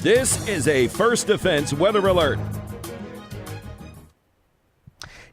This is a First Defense weather alert.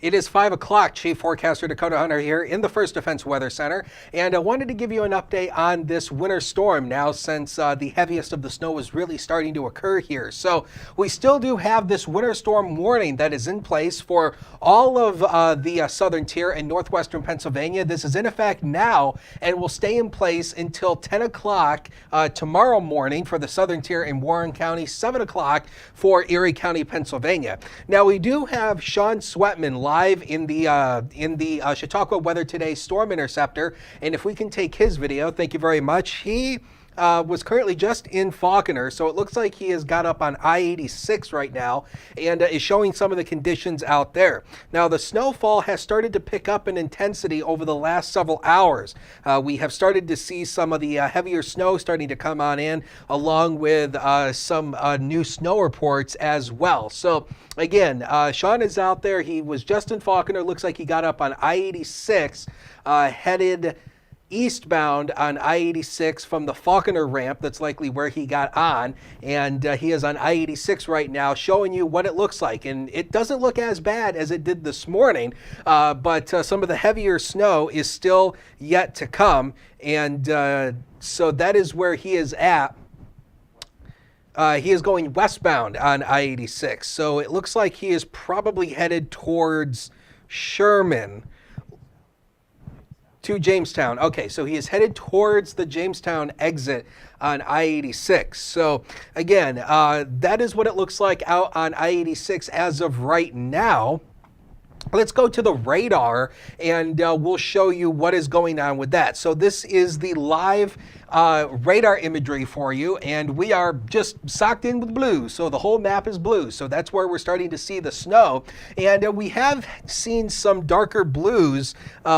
It is 5 o'clock. Chief Forecaster Dakota Hunter here in the First Defense Weather Center, and I wanted to give you an update on this winter storm now, since the heaviest of the snow is really starting to occur here. So we still do have this winter storm warning that is in place for all of the southern tier and northwestern Pennsylvania. This is in effect now and will stay in place until 10 o'clock tomorrow morning for the southern tier in Warren County, 7 o'clock for Erie County, Pennsylvania. Now we do have Sean Sweatman live in the Chautauqua Weather Today Storm Interceptor, and if we can take his video, thank you very much. He was currently just in Falconer, so it looks like he has got up on I-86 right now and is showing some of the conditions out there. Now the snowfall has started to pick up in intensity over the last several hours. We have started to see some of the heavier snow starting to come on in, along with some new snow reports as well. So again, Sean is out there. He was just in Falconer. Looks like he got up on I-86, headed eastbound on I-86 from the Falconer ramp. That's likely where he got on, and he is on I-86 right now, showing you what it looks like. And it doesn't look as bad as it did this morning, but some of the heavier snow is still yet to come, and so that is where he is at. He is going westbound on I-86, so it looks like he is probably headed towards Sherman to Jamestown. Okay, so he is headed towards the Jamestown exit on I-86. So again, that is what it looks like out on I-86 as of right now. Let's go to the radar, and we'll show you what is going on with that. So this is the live radar imagery for you, and we are just socked in with blue. So the whole map is blue. So that's where we're starting to see the snow. And we have seen some darker blues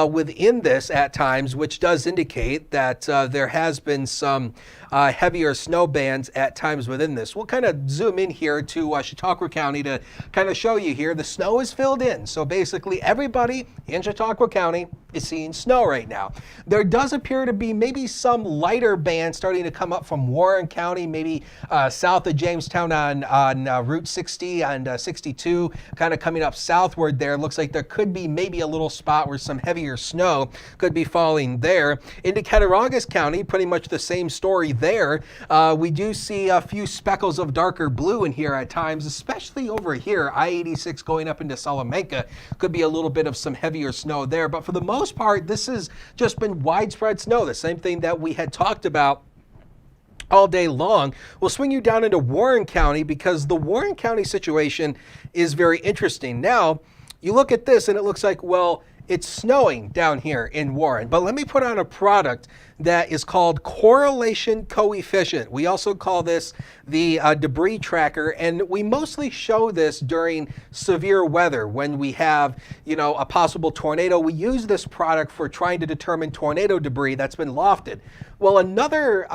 within this at times, which does indicate that there has been some heavier snow bands at times within this. We'll kind of zoom in here to Chautauqua County to kind of show you here. The snow is filled in. So basically everybody in Chautauqua County is seeing snow right now. There does appear to be maybe some lighter bands starting to come up from Warren County, maybe south of Jamestown on Route 60 and 62, kind of coming up southward there. Looks like there could be maybe a little spot where some heavier snow could be falling there. Into Cattaraugus County, pretty much the same story there. We do see a few speckles of darker blue in here at times, especially over here. I-86 going up into Salamanca could be a little bit of some heavier snow there, but for the most part, this has just been widespread snow, the same thing that we had talked about all day long. We'll swing you down into Warren County, because the Warren County situation is very interesting. Now, you look at this and it looks like, well, it's snowing down here in Warren, but let me put on a product that is called correlation coefficient. We also call this the debris tracker, and we mostly show this during severe weather when we have, you know, a possible tornado. We use this product for trying to determine tornado debris that's been lofted. Well, another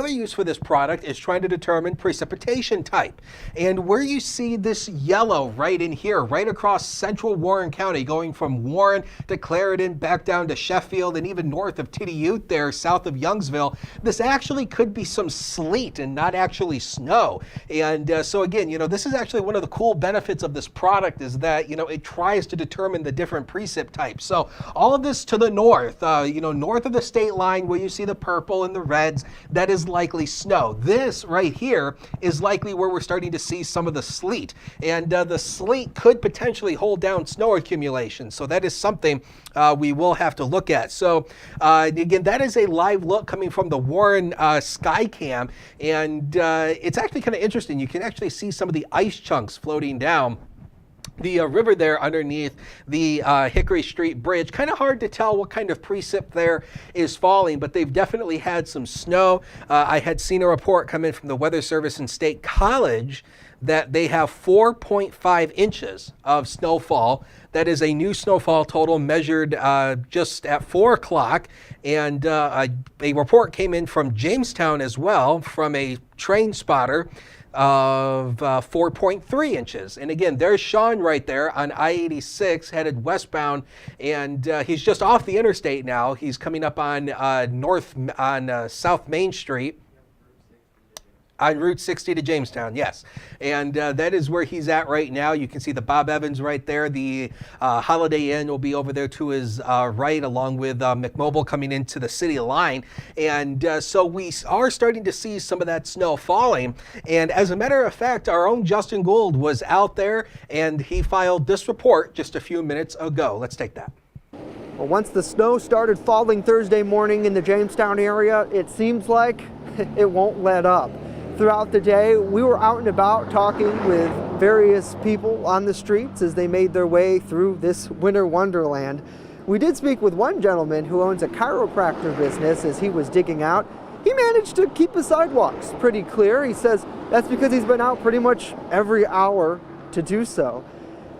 use for this product is trying to determine precipitation type. And where you see this yellow right in here, right across central Warren County, going from Warren to Clarendon, back down to Sheffield, and even north of Tidioute there, south of Youngsville, this actually could be some sleet and not actually snow. And so again, you know, this is actually one of the cool benefits of this product, is that, you know, it tries to determine the different precip types. So all of this to the north, you know, north of the state line where you see the purple and the reds, that is likely snow. This right here is likely where we're starting to see some of the sleet, and the sleet could potentially hold down snow accumulation. So that is something we will have to look at. So again, that is a live look coming from the Warren Skycam, and it's actually kind of interesting. You can actually see some of the ice chunks floating down the river there underneath the Hickory Street Bridge. Kind of hard to tell what kind of precip there is falling, but they've definitely had some snow. I had seen a report come in from the Weather Service in State College that they have 4.5 inches of snowfall. That is a new snowfall total measured just at 4 o'clock. And a report came in from Jamestown as well, from a train spotter, of 4.3 inches. And again, there's Sean right there on I-86 headed westbound, and he's just off the interstate now. He's coming up on South Main Street. On Route 60 to Jamestown, yes. And that is where he's at right now. You can see the Bob Evans right there. The Holiday Inn will be over there to his right, along with McMobile coming into the city line. And so we are starting to see some of that snow falling. And as a matter of fact, our own Justin Gould was out there, and he filed this report just a few minutes ago. Let's take that. Well, once the snow started falling Thursday morning in the Jamestown area, it seems like it won't let up. Throughout the day, we were out and about talking with various people on the streets as they made their way through this winter wonderland. We did speak with one gentleman who owns a chiropractor business. As he was digging out, he managed to keep the sidewalks pretty clear. He says that's because he's been out pretty much every hour to do so.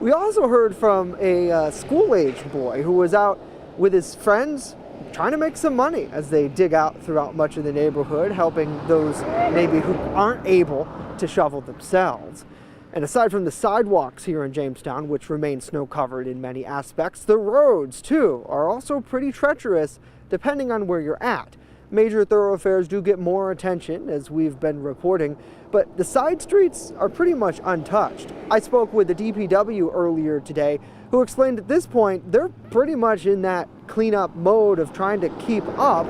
We also heard from a school-aged boy who was out with his friends trying to make some money as they dig out throughout much of the neighborhood, helping those maybe who aren't able to shovel themselves. And aside from the sidewalks here in Jamestown, which remain snow-covered in many aspects, the roads, too, are also pretty treacherous depending on where you're at. Major thoroughfares do get more attention, as we've been reporting, but the side streets are pretty much untouched. I spoke with the DPW earlier today, who explained at this point they're pretty much in that cleanup mode of trying to keep up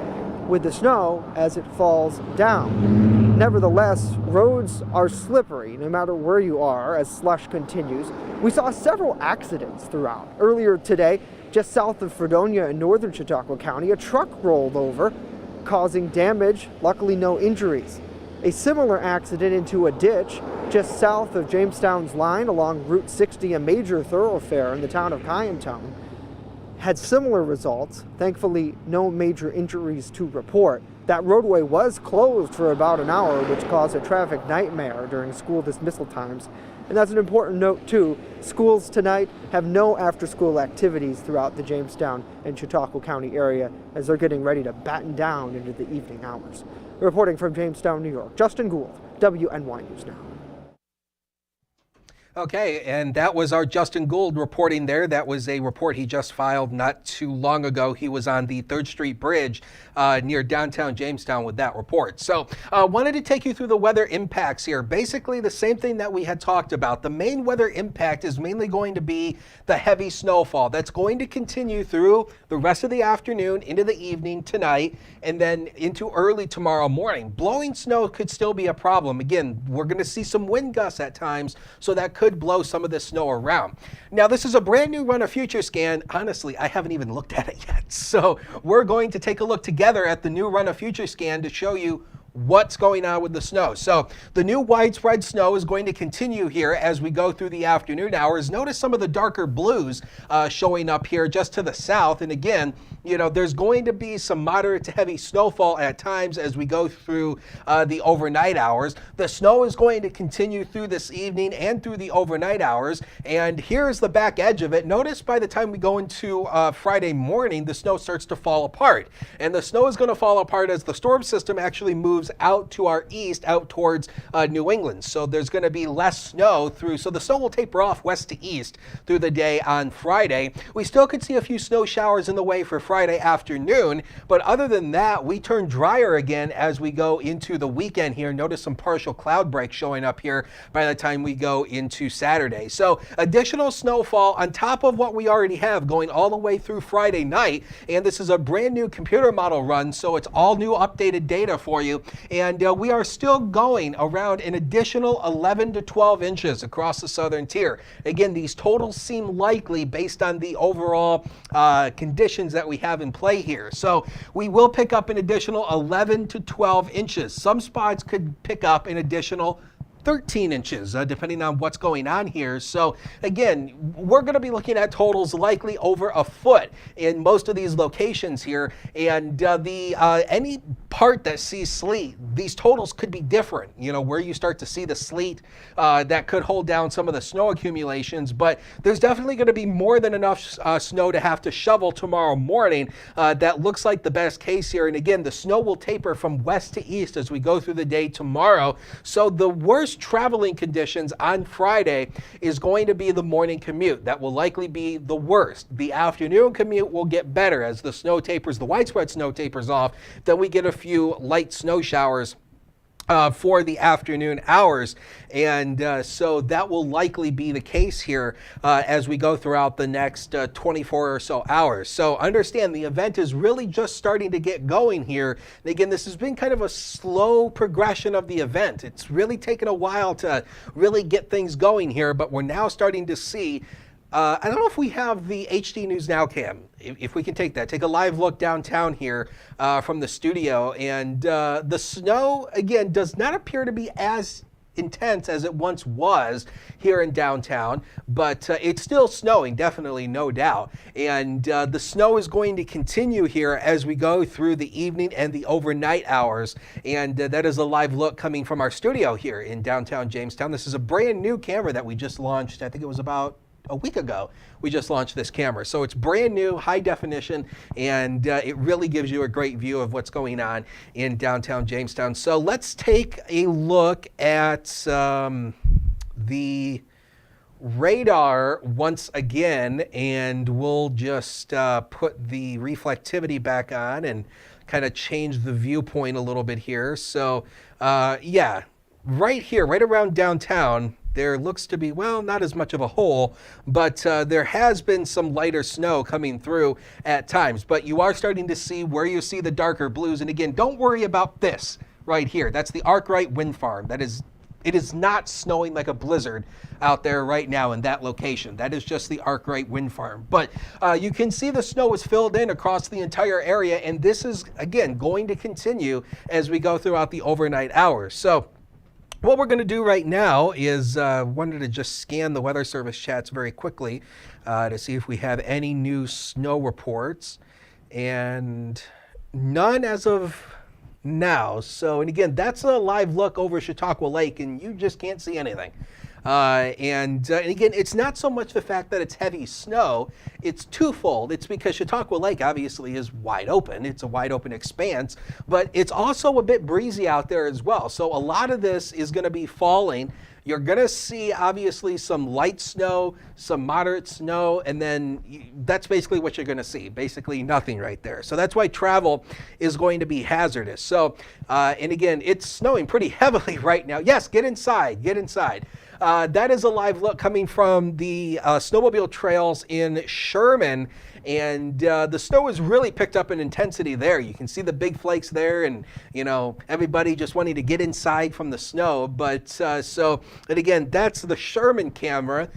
with the snow as it falls down. Nevertheless, roads are slippery no matter where you are as slush continues. We saw several accidents throughout. Earlier today, just south of Fredonia in northern Chautauqua County, a truck rolled over, causing damage, luckily no injuries. A similar accident into a ditch just south of Jamestown's line along Route 60, a major thoroughfare in the town of Kyanton, had similar results. Thankfully, no major injuries to report. That roadway was closed for about an hour, which caused a traffic nightmare during school dismissal times. And that's an important note, too. Schools tonight have no after-school activities throughout the Jamestown and Chautauqua County area as they're getting ready to batten down into the evening hours. Reporting from Jamestown, New York, Justin Gould, WNY News Now. Okay, and that was our Justin Gould reporting there. That was a report he just filed not too long ago. He was on the 3rd Street Bridge near downtown Jamestown with that report. So wanted to take you through the weather impacts here. Basically the same thing that we had talked about. The main weather impact is mainly going to be the heavy snowfall. That's going to continue through the rest of the afternoon, into the evening tonight, and then into early tomorrow morning. Blowing snow could still be a problem. Again, we're going to see some wind gusts at times, so that could blow some of the snow around. Now, this is a brand new run of Future Scan. Honestly, I haven't even looked at it yet. So we're going to take a look together at the new run of Future Scan to show you what's going on with the snow. So the new widespread snow is going to continue here as we go through the afternoon hours. Notice some of the darker blues showing up here just to the south. And again, you know, there's going to be some moderate to heavy snowfall at times as we go through the overnight hours. The snow is going to continue through this evening and through the overnight hours. And here's the back edge of it. Notice by the time we go into Friday morning, the snow starts to fall apart. And the snow is going to fall apart as the storm system actually moves out to our east, out towards New England. So there's going to be less snow through. So the snow will taper off west to east through the day on Friday. We still could see a few snow showers in the way for Friday afternoon. But other than that, we turn drier again as we go into the weekend here. Notice some partial cloud breaks showing up here by the time we go into Saturday. So additional snowfall on top of what we already have going all the way through Friday night. And this is a brand new computer model run. So it's all new updated data for you. And we are still going around an additional 11 to 12 inches across the southern tier. Again, these totals seem likely based on the overall conditions that we have in play here. So we will pick up an additional 11 to 12 inches. Some spots could pick up an additional 13 inches, depending on what's going on here. So again, we're going to be looking at totals likely over a foot in most of these locations here. And any part that sees sleet, these totals could be different. You know, where you start to see the sleet, that could hold down some of the snow accumulations. But there's definitely going to be more than enough snow to have to shovel tomorrow morning. That looks like the best case here. And again, the snow will taper from west to east as we go through the day tomorrow. So the worst traveling conditions on Friday is going to be the morning commute. That will likely be the worst. The afternoon commute will get better as the snow tapers, the widespread snow tapers off. Then we get a few light snow showers for the afternoon hours. And so that will likely be the case here as we go throughout the next 24 or so hours. So understand the event is really just starting to get going here. And again, this has been kind of a slow progression of the event. It's really taken a while to really get things going here, but we're now starting to see I don't know if we have the HD News Now cam. If we can take that, take a live look downtown here from the studio. And the snow, again, does not appear to be as intense as it once was here in downtown, but it's still snowing, definitely, no doubt. And the snow is going to continue here as we go through the evening and the overnight hours. And that is a live look coming from our studio here in downtown Jamestown. This is a brand new camera that we just launched. I think it was about a week ago we just launched this camera, so it's brand new, high definition, and it really gives you a great view of what's going on in downtown Jamestown. So let's take a look at the radar once again, and we'll just put the reflectivity back on and kind of change the viewpoint a little bit here. So yeah, right here, right around downtown, there looks to be, well, not as much of a hole, but there has been some lighter snow coming through at times. But you are starting to see where you see the darker blues. And again, don't worry about this right here. That's the Arkwright Wind Farm. It is not snowing like a blizzard out there right now in that location. That is just the Arkwright Wind Farm. But you can see the snow is filled in across the entire area. And this is, again, going to continue as we go throughout the overnight hours. So what we're going to do right now is wanted to just scan the Weather Service chats very quickly to see if we have any new snow reports, and none as of now. So, and again, that's a live look over Chautauqua Lake, and you just can't see anything. And again, it's not so much the fact that it's heavy snow, it's twofold. It's because Chautauqua Lake obviously is wide open. It's a wide open expanse, but it's also a bit breezy out there as well. So a lot of this is going to be falling. You're going to see obviously some light snow, some moderate snow, and then that's basically what you're going to see. Basically nothing right there. So that's why travel is going to be hazardous. So, and again, it's snowing pretty heavily right now. Yes, get inside, get inside. That is a live look coming from the snowmobile trails in Sherman, and the snow has really picked up in intensity there. You can see the big flakes there, and you know, everybody just wanting to get inside from the snow. But so, and again, that's the Sherman camera.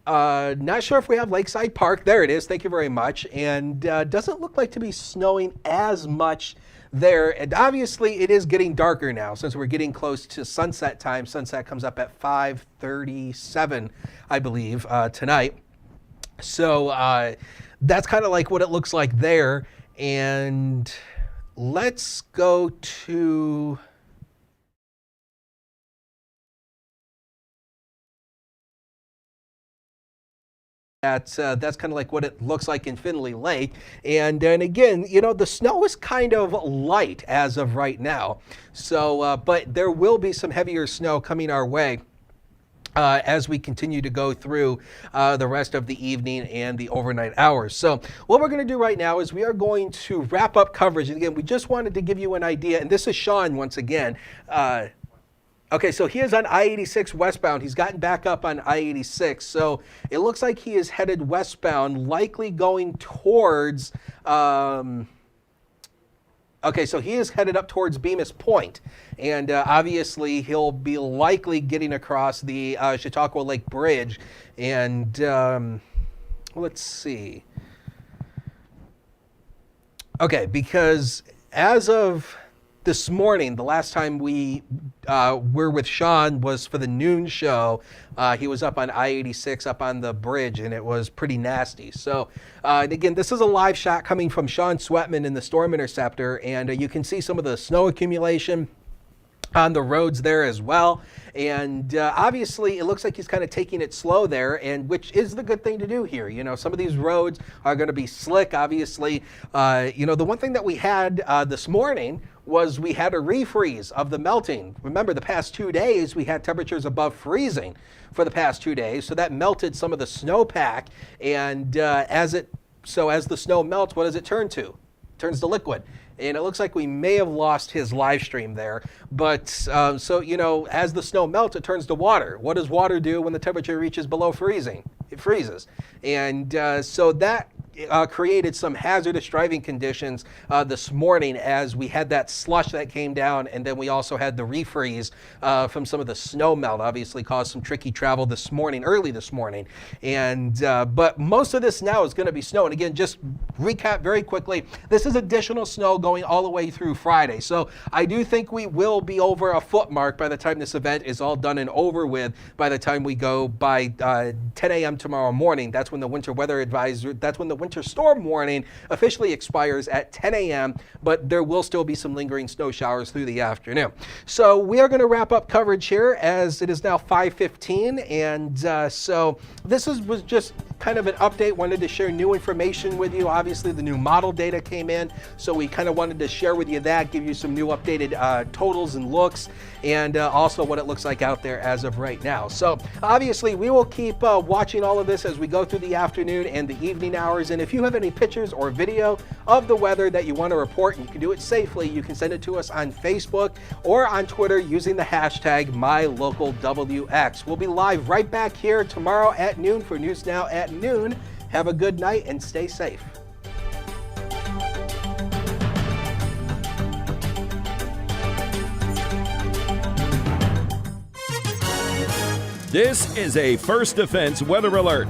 Not sure if we have Lakeside Park. There it is. Thank you very much. And doesn't look like to be snowing as much there. And obviously it is getting darker now since we're getting close to sunset time. Sunset comes up at 5:37, I believe, tonight. So that's kind of like what it looks like there. And let's go to that's kind of like what it looks like in Findlay Lake. And then again, you know, the snow is kind of light as of right now. So, but there will be some heavier snow coming our way as we continue to go through the rest of the evening and the overnight hours. So what we're going to do right now is we are going to wrap up coverage. And again, we just wanted to give you an idea. And this is Sean once again. Okay, so he is on I-86 westbound. He's gotten back up on I-86. So it looks like he is headed westbound, likely going towards, okay, so he is headed up towards Bemis Point. And obviously he'll be likely getting across the Chautauqua Lake Bridge. And let's see. Okay, because as of this morning, the last time we were with Sean was for the noon show. He was up on I-86, up on the bridge, and it was pretty nasty. So, and again, this is a live shot coming from Sean Sweatman in the Storm Interceptor, and you can see some of the snow accumulation on the roads there as well. And obviously it looks like he's kind of taking it slow there, and which is the good thing to do here. You know, some of these roads are going to be slick, obviously. You know, the one thing that we had this morning was we had a refreeze of the melting. Remember, the past 2 days we had temperatures above freezing for the past 2 days, so that melted some of the snowpack. And as the snow melts, what does it turn to? Turns to liquid. And it looks like we may have lost his live stream there. But so, you know, as the snow melts, it turns to water. What does water do when the temperature reaches below freezing? It freezes. And so that created some hazardous driving conditions this morning as we had that slush that came down, and then we also had the refreeze from some of the snow melt. Obviously caused some tricky travel this morning, early this morning. And but most of this now is going to be snow. And again, just recap very quickly, this is additional snow going all the way through Friday. So I do think we will be over a foot mark by the time this event is all done and over with, by the time we go by 10 a.m. tomorrow morning. That's when the winter weather advisory, that's when the winter storm warning officially expires at 10 a.m., but there will still be some lingering snow showers through the afternoon. So we are going to wrap up coverage here as it is now 5:15, and so this was just kind of an update. Wanted to share new information with you. Obviously, the new model data came in, so we kind of wanted to share with you that, give you some new updated totals and looks, and also what it looks like out there as of right now. So obviously, we will keep watching all of this as we go through the afternoon and the evening hours. And if you have any pictures or video of the weather that you want to report, and you can do it safely, you can send it to us on Facebook or on Twitter using the hashtag MyLocalWX. We'll be live right back here tomorrow at noon for News Now at noon. Have a good night and stay safe. This is a First Defense weather alert.